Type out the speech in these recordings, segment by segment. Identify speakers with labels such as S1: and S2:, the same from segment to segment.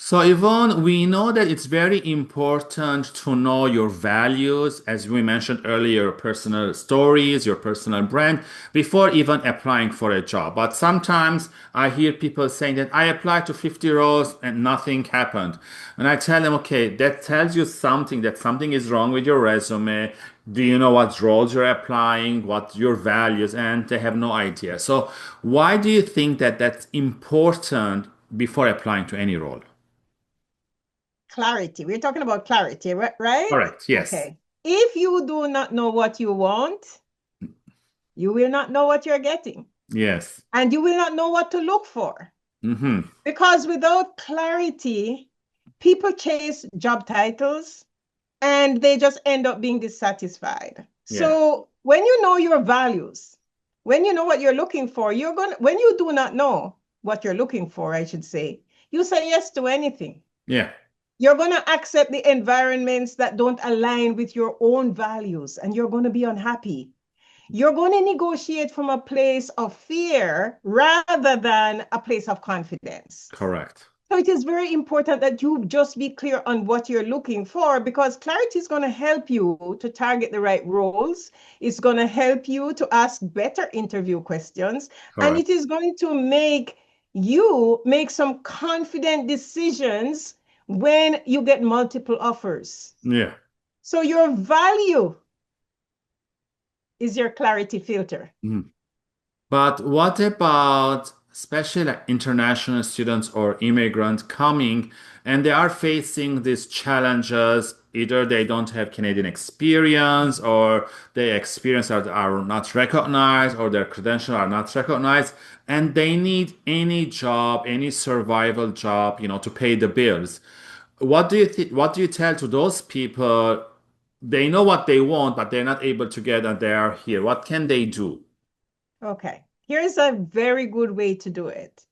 S1: So, Yvonne, we know that it's very important to know your values, as we mentioned earlier, your personal stories, your personal brand, before even applying for a job. But sometimes I hear people saying that I applied to 50 roles and nothing happened. And I tell them, okay, that tells you something, that something is wrong with your resume. Do you know what roles you're applying, what your values, and they have no idea. So, why do you think that that's important before applying to any role?
S2: Clarity. We're talking about clarity, right?
S1: Correct. Yes.
S2: Okay. If you do not know what you want, you will not know what you're getting,
S1: Yes.
S2: and you will not know what to look for.
S1: Mm-hmm.
S2: Because without clarity, people chase job titles and they just end up being dissatisfied.
S1: Yeah.
S2: So when you know your values, when you know what you're looking for, when you do not know what you're looking for, I should say, you say yes to anything.
S1: Yeah.
S2: You're going to accept the environments that don't align with your own values, and you're going to be unhappy. You're going to negotiate from a place of fear rather than a place of confidence.
S1: Correct.
S2: So it is very important that you just be clear on what you're looking for, because clarity is going to help you to target the right roles. It's going to help you to ask better interview questions, and
S1: Correct.
S2: it is going to make you make some confident decisions when you get multiple offers.
S1: Yeah.
S2: So your value is your clarity filter.
S1: Mhm. But what about especially like international students or immigrants coming and they are facing these challenges? Either they don't have Canadian experience or their experience are not recognized or their credentials are not recognized and they need any job, any survival job, to pay the bills. What do you tell to those people? They know what they want, but they're not able to get and they are here. What can they do?
S2: Okay, here's a very good way to do it.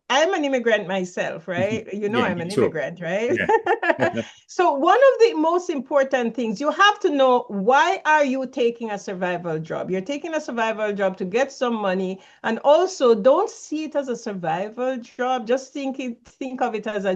S2: I'm an immigrant myself, right? You know,
S1: Yeah,
S2: I'm
S1: me
S2: an
S1: too.
S2: immigrant, right?
S1: Yeah.
S2: So one of the most important things, you have to know, why are you taking a survival job? You're taking a survival job to get some money, and also don't see it as a survival job. Just think of it as a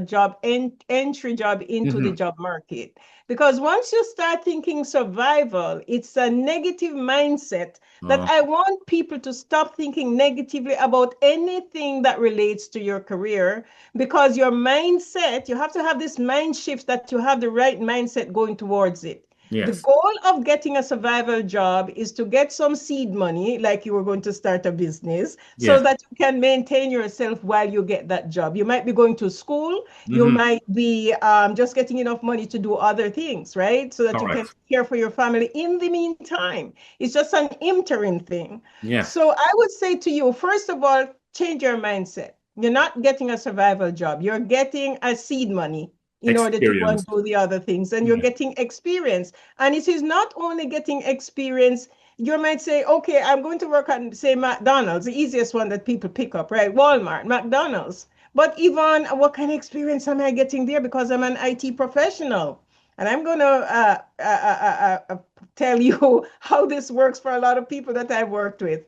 S2: entry job into the
S1: Hmm.
S2: job market. Because once you start thinking survival, it's a negative mindset that
S1: Uh,
S2: I want people to stop thinking negatively about anything that relates to your career, because your mindset, you have to have this mind shift that you have the right mindset going towards it. The
S1: yes.
S2: goal of getting a survival job is to get some seed money, like you were going to start a business, so
S1: Yes.
S2: that you can maintain yourself while you get that job. You might be going to school, you
S1: Hmm.
S2: might be just getting enough money to do other things, right? So that you can
S1: Correct.
S2: care for your family in the meantime. It's just an interim thing.
S1: Yeah.
S2: So I would say to you, first of all, change your mindset. You're not getting a survival job. You're getting a seed money in order to go and
S1: Experience.
S2: do the other things. And you're
S1: Yeah.
S2: getting experience. And it is not only getting experience. You might say, okay, I'm going to work at, say, McDonald's, the easiest one that people pick up, right? Walmart, McDonald's. But Yvonne, what kind of experience am I getting there? Because I'm an IT professional. And I'm going to tell you how this works for a lot of people that I've worked with.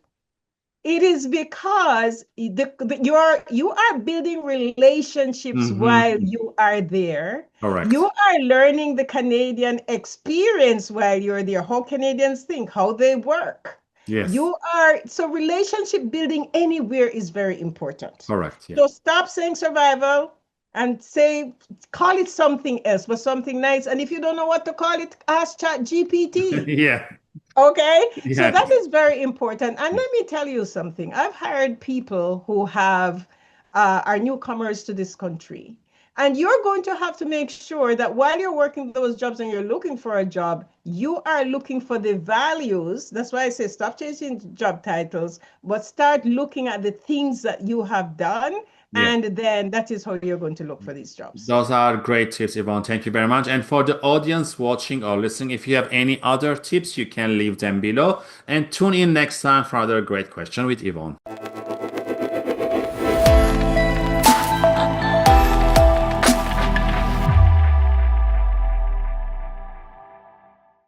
S2: It is because you are building relationships while
S1: Hmm.
S2: you are there. You
S1: Correct.
S2: are learning the Canadian experience while you're there, how Canadians think, how they work.
S1: Yes.
S2: So relationship building anywhere is very important.
S1: Correct. Yeah.
S2: So stop saying survival and call it something else, but something nice. And if you don't know what to call it, ask Chat GPT.
S1: Yeah.
S2: Okay, so
S1: Yeah.
S2: that is very important. And let me tell you something. I've hired people who are newcomers to this country. And you're going to have to make sure that while you're working those jobs and you're looking for a job, you are looking for the values. That's why I say stop chasing job titles, but start looking at the things that you have done.
S1: Yeah.
S2: And then that is how you're going to look for these jobs.
S1: Those are great tips, Yvonne. Thank you very much. And for the audience watching or listening, if you have any other tips, you can leave them below and tune in next time for another great question with Yvonne.